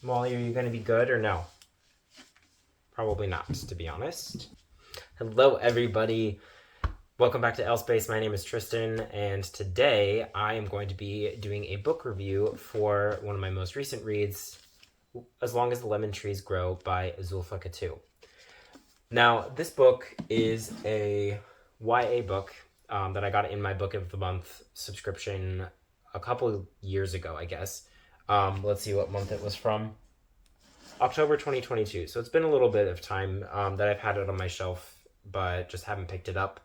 Molly, are you going to be good or no? Probably not, to be honest. Hello, everybody. Welcome back to L-Space. My name is Tristan, and today I am going to be doing a book review for one of my most recent reads, As Long as the Lemon Trees Grow by Zoulfa Katouh. Now, this book is a YA book that I got in my Book of the Month subscription a couple years ago, I guess. Let's see what month it was from. October 2022. So it's been a little bit of time that I've had it on my shelf, but just haven't picked it up.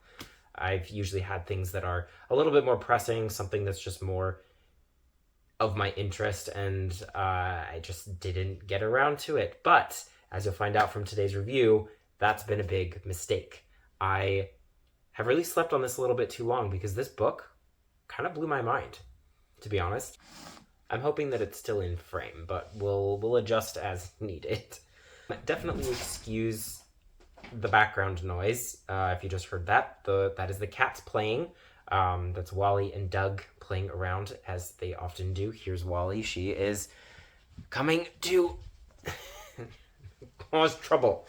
I've usually had things that are a little bit more pressing, something that's just more of my interest, and I just didn't get around to it. But as you'll find out from today's review, that's been a big mistake. I have really slept on this a little bit too long because this book kind of blew my mind, to be honest. I'm hoping that it's still in frame, but we'll adjust as needed. Definitely excuse the background noise. If you just heard that, that is the cats playing. That's Wally and Doug playing around as they often do. Here's Wally. She is coming to cause trouble.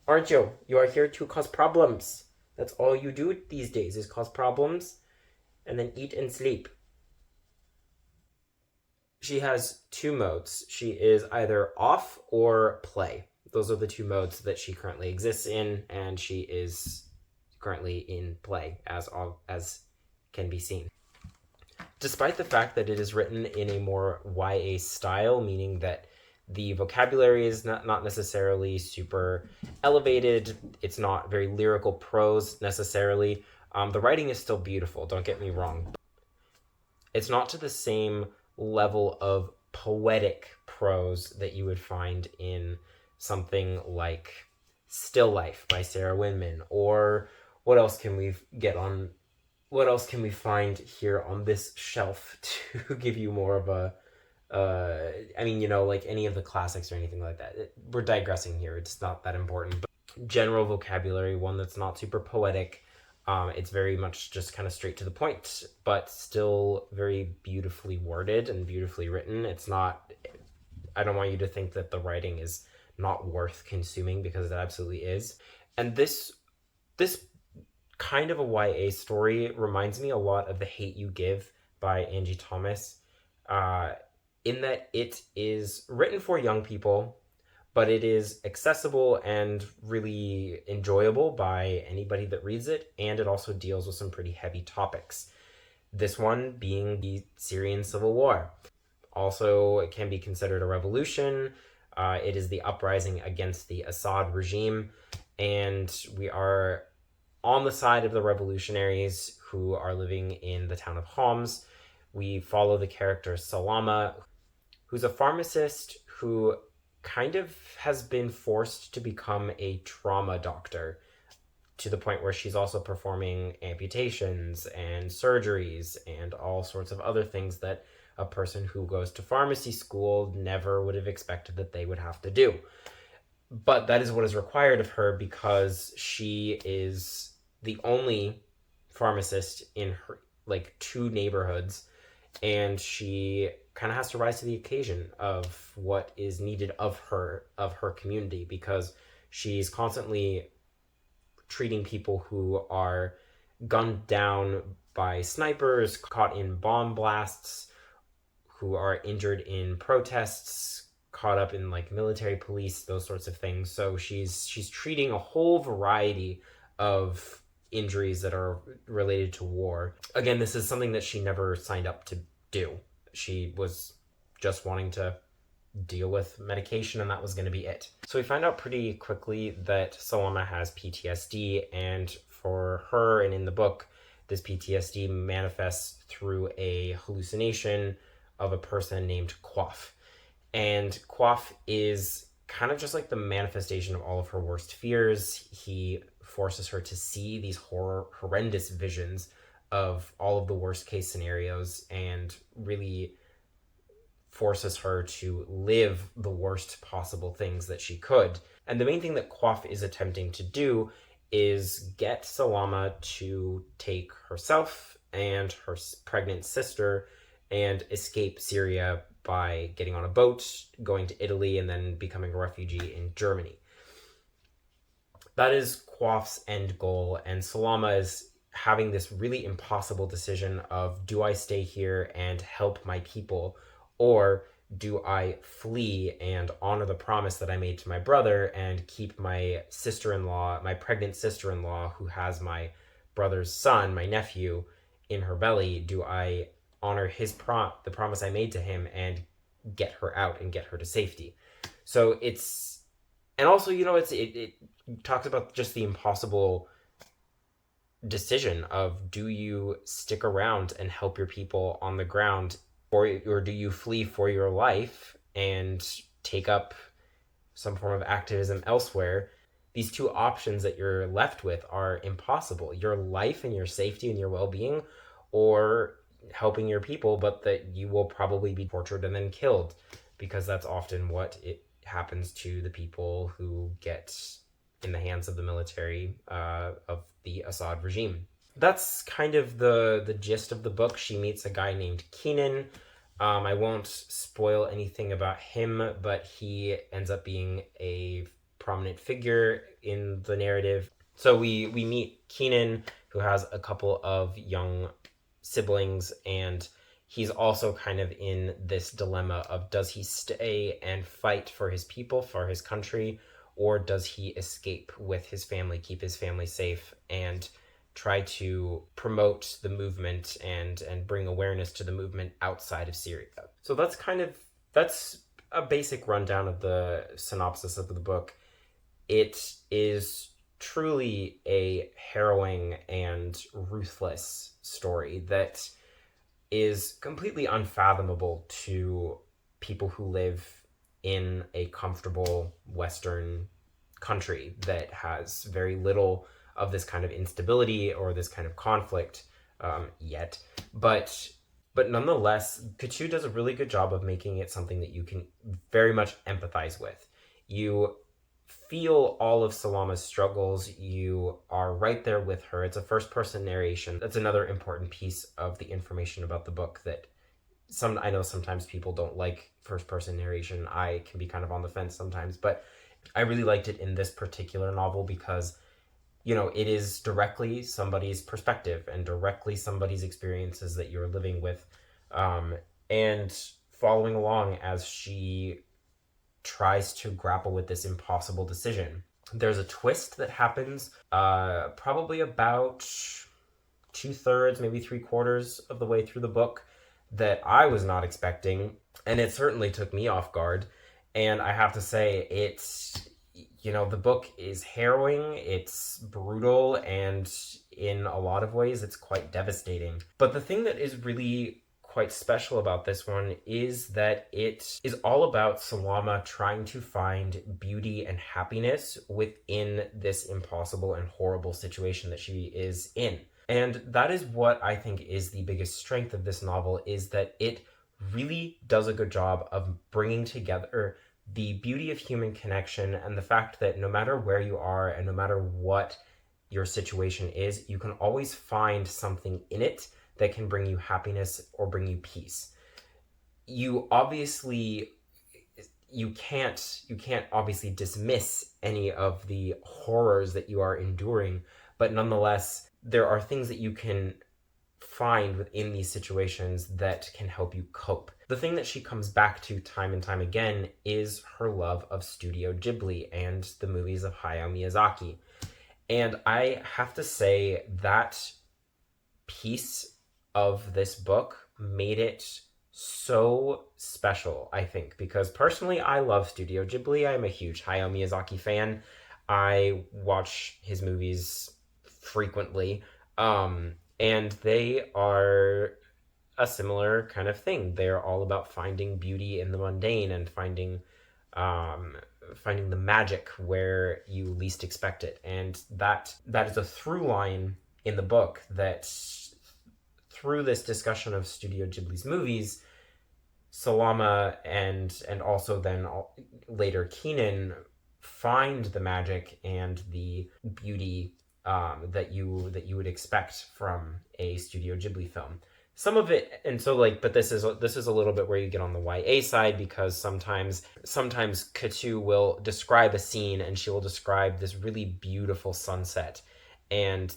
Aren't you? You are here to cause problems. That's all you do these days is cause problems and then eat and sleep. She has two modes. She is either off or play. Those are the two modes that she currently exists in, and she is currently in play, as can be seen. Despite the fact that it is written in a more YA style, meaning that the vocabulary is not necessarily super elevated, it's not very lyrical prose necessarily, the writing is still beautiful, don't get me wrong. It's not to the same level of poetic prose that you would find in something like Still Life by Sarah Winman, or what else can we find here on this shelf to give you more of a like any of the classics or anything like that. We're digressing here, it's not that important, but general vocabulary, one that's not super poetic. It's very much just kind of straight to the point, but still very beautifully worded and beautifully written. It's not, I don't want you to think that the writing is not worth consuming, because it absolutely is. And this kind of a YA story reminds me a lot of The Hate U Give by Angie Thomas, in that it is written for young people, but it is accessible and really enjoyable by anybody that reads it, and it also deals with some pretty heavy topics. This one being the Syrian civil war. Also, it can be considered a revolution. It is the uprising against the Assad regime, and we are on the side of the revolutionaries who are living in the town of Homs. We follow the character Salama, who's a pharmacist who kind of has been forced to become a trauma doctor, to the point where she's also performing amputations and surgeries and all sorts of other things that a person who goes to pharmacy school never would have expected that they would have to do. But that is what is required of her, because she is the only pharmacist in her two neighborhoods, and she kind of has to rise to the occasion of what is needed of her community, because she's constantly treating people who are gunned down by snipers, caught in bomb blasts, who are injured in protests, caught up in military police, those sorts of things. So she's treating a whole variety of injuries that are related to war. Again, this is something that she never signed up to do. She was just wanting to deal with medication, and that was going to be it. So we find out pretty quickly that Salama has PTSD, and for her and in the book, this PTSD manifests through a hallucination of a person named Quaff. And Quaff is kind of just like the manifestation of all of her worst fears. He forces her to see these horrendous visions of all of the worst case scenarios, and really forces her to live the worst possible things that she could. And the main thing that Quaff is attempting to do is get Salama to take herself and her pregnant sister and escape Syria by getting on a boat, going to Italy, and then becoming a refugee in Germany. That is Quoth's end goal, and Salama is having this really impossible decision of, do I stay here and help my people, or do I flee and honor the promise that I made to my brother and keep my sister-in-law, my pregnant sister-in-law, who has my brother's son, my nephew, in her belly? Do I honor the promise I made to him and get her out and get her to safety? So it's, and also, it talks about just the impossible decision of, do you stick around and help your people on the ground, or do you flee for your life and take up some form of activism elsewhere? These two options that you're left with are impossible: your life and your safety and your well-being, or helping your people, but that you will probably be tortured and then killed, because that's often what it happens to the people who get in the hands of the military of the Assad regime. That's kind of the gist of the book. She meets a guy named Keenan. I won't spoil anything about him, but he ends up being a prominent figure in the narrative. So we meet Keenan, who has a couple of young siblings, and he's also kind of in this dilemma of, does he stay and fight for his people, for his country, or does he escape with his family, keep his family safe, and try to promote the movement and bring awareness to the movement outside of Syria? So that's a basic rundown of the synopsis of the book. It is truly a harrowing and ruthless story that is completely unfathomable to people who live in a comfortable Western country that has very little of this kind of instability or this kind of conflict yet. But nonetheless, Katouh does a really good job of making it something that you can very much empathize with. You feel all of Salama's struggles. You are right there with her. It's a first-person narration. That's another important piece of the information about the book that I know sometimes people don't like first-person narration. I can be kind of on the fence sometimes, but I really liked it in this particular novel because, it is directly somebody's perspective and directly somebody's experiences that you're living with, and following along as she tries to grapple with this impossible decision. There's a twist that happens probably about 2/3, maybe 3/4 of the way through the book that I was not expecting, and it certainly took me off guard. And I have to say, the book is harrowing, it's brutal, and in a lot of ways it's quite devastating. But the thing that is really quite special about this one is that it is all about Salama trying to find beauty and happiness within this impossible and horrible situation that she is in. And that is what I think is the biggest strength of this novel, is that it really does a good job of bringing together the beauty of human connection and the fact that no matter where you are and no matter what your situation is, you can always find something in it that can bring you happiness or bring you peace. You can't obviously dismiss any of the horrors that you are enduring, but nonetheless, there are things that you can find within these situations that can help you cope. The thing that she comes back to time and time again is her love of Studio Ghibli and the movies of Hayao Miyazaki. And I have to say that piece of this book made it so special, I think, because personally I love Studio Ghibli. I'm a huge Hayao Miyazaki fan. I watch his movies frequently, and they are a similar kind of thing. They're all about finding beauty in the mundane and finding the magic where you least expect it. And that is a through line in the book, that through this discussion of Studio Ghibli's movies, Salama and also then later Keenan find the magic and the beauty that you would expect from a Studio Ghibli film. some of it, and so like, but this is a little bit where you get on the YA side, because sometimes Katouh will describe a scene, and she will describe this really beautiful sunset, and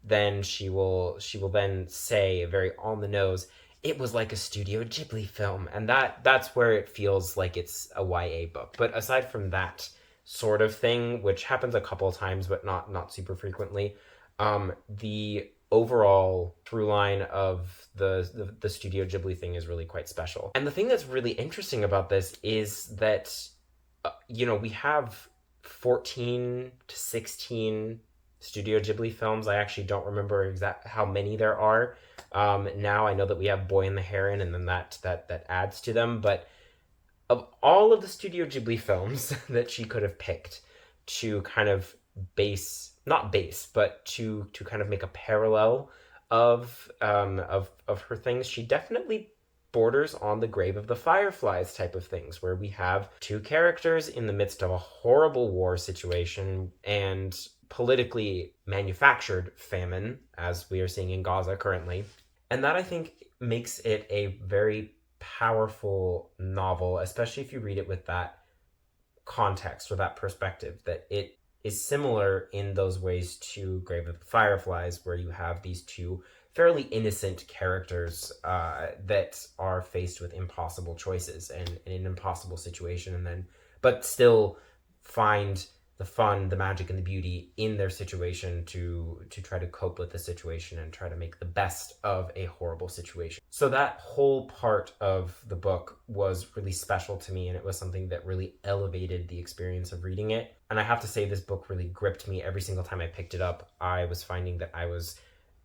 then she will then say very on the nose, it was like a Studio Ghibli film, and that's where it feels like it's a YA book. But aside from that sort of thing, which happens a couple of times but not super frequently, the overall through line of the Studio Ghibli thing is really quite special. And the thing that's really interesting about this is that we have 14 to 16 Studio Ghibli films. I actually don't remember exact how many there are. Now I know that we have Boy and the Heron, and then that adds to them. But of all of the Studio Ghibli films that she could have picked to kind of not base, but to kind of make a parallel of her things, she definitely borders on the Grave of the Fireflies type of things, where we have two characters in the midst of a horrible war situation and politically manufactured famine, as we are seeing in Gaza currently. And that, I think, makes it a very powerful novel, especially if you read it with that context or that perspective, that it is similar in those ways to Grave of the Fireflies, where you have these two fairly innocent characters that are faced with impossible choices and an impossible situation, but still find the fun, the magic, and the beauty in their situation to try to cope with the situation and try to make the best of a horrible situation. So that whole part of the book was really special to me, and it was something that really elevated the experience of reading it. And I have to say, this book really gripped me every single time I picked it up. I was finding that I was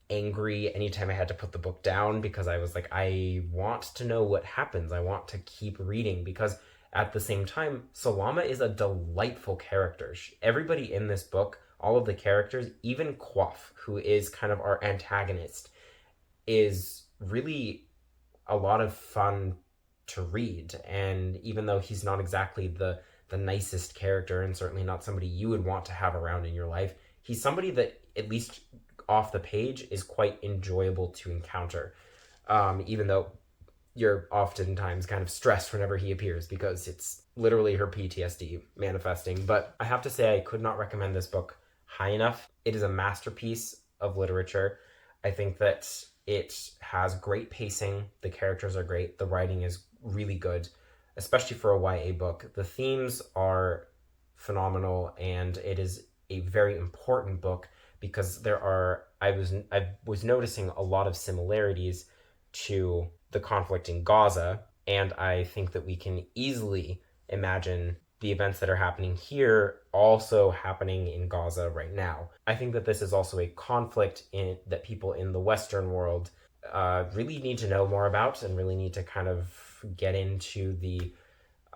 angry anytime I had to put the book down, because I was like, I want to know what happens. I want to keep reading, because at the same time, Salama is a delightful character. Everybody in this book, all of the characters, even Quaff, who is kind of our antagonist, is really a lot of fun to read. And even though he's not exactly the nicest character, and certainly not somebody you would want to have around in your life, he's somebody that, at least off the page, is quite enjoyable to encounter. Even though you're oftentimes kind of stressed whenever he appears, because it's literally her PTSD manifesting. But I have to say, I could not recommend this book high enough. It is a masterpiece of literature. I think that it has great pacing. The characters are great. The writing is really good, especially for a YA book. The themes are phenomenal, and it is a very important book, because I was noticing a lot of similarities to the conflict in Gaza, and I think that we can easily imagine the events that are happening here also happening in Gaza right now. I think that this is also a conflict that people in the Western world really need to know more about, and really need to kind of get into the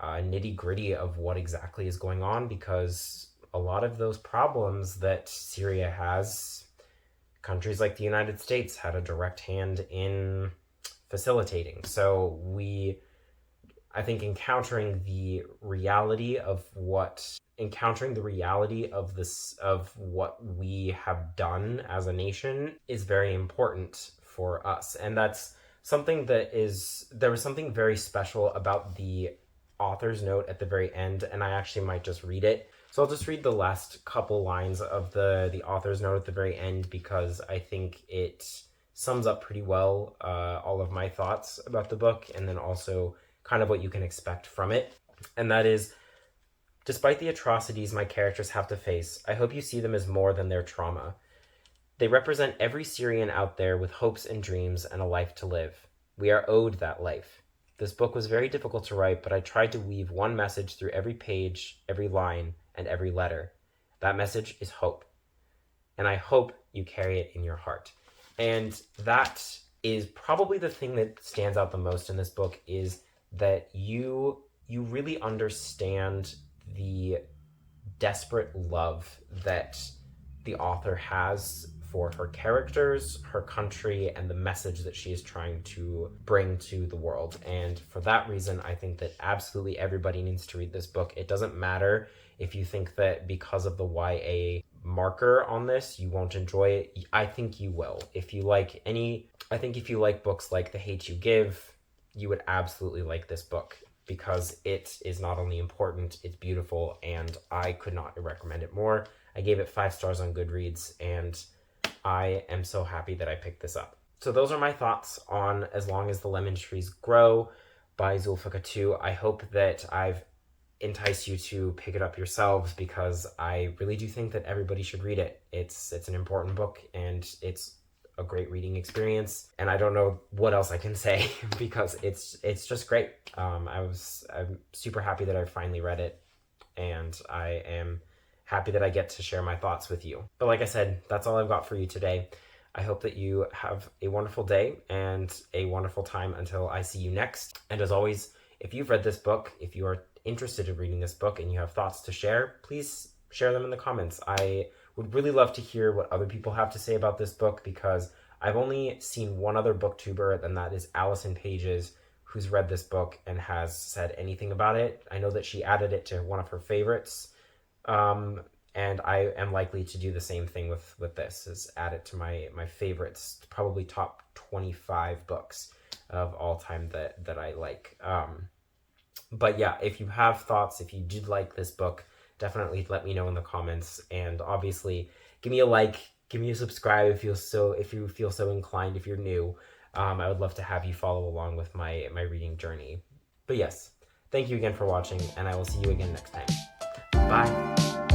nitty-gritty of what exactly is going on, because a lot of those problems that Syria has, countries like the United States had a direct hand in facilitating. So I think encountering the reality of what we have done as a nation is very important for us. And that's something there was something very special about the author's note at the very end, and I actually might just read it. So I'll just read the last couple lines of the author's note at the very end, because I think it sums up pretty well all of my thoughts about the book, and then also kind of what you can expect from it. And that is, despite the atrocities my characters have to face, I hope you see them as more than their trauma. They represent every Syrian out there with hopes and dreams and a life to live. We are owed that life. This book was very difficult to write, but I tried to weave one message through every page, every line, and every letter. That message is hope. And I hope you carry it in your heart. And that is probably the thing that stands out the most in this book, is that you really understand the desperate love that the author has for her characters, her country, and the message that she is trying to bring to the world. And for that reason, I think that absolutely everybody needs to read this book. It doesn't matter if you think that because of the YA marker on this, you won't enjoy it. I think you will. I think if you like books like The Hate You Give, you would absolutely like this book, because it is not only important, it's beautiful, and I could not recommend it more. I gave it 5 stars on Goodreads, and I am so happy that I picked this up. So those are my thoughts on As Long as the Lemon Trees Grow by Zoulfa Katouh. I hope that I've enticed you to pick it up yourselves, because I really do think that everybody should read it. It's an important book, and it's a great reading experience, and I don't know what else I can say because it's just great. I'm super happy that I finally read it, and I am happy that I get to share my thoughts with you. But like I said, that's all I've got for you today. I hope that you have a wonderful day and a wonderful time until I see you next. And as always, if you've read this book, if you are interested in reading this book and you have thoughts to share, please share them in the comments. I would really love to hear what other people have to say about this book, because I've only seen one other booktuber, and that is Allison Pages, who's read this book and has said anything about it. I know that she added it to one of her favorites, and I am likely to do the same thing with this, is add it to my favorites, probably top 25 books of all time that I like. But yeah, if you have thoughts, if you did like this book, definitely let me know in the comments, and obviously give me a like, give me a subscribe if you feel so inclined, if you're new. I would love to have you follow along with my reading journey. But yes, thank you again for watching, and I will see you again next time. Bye.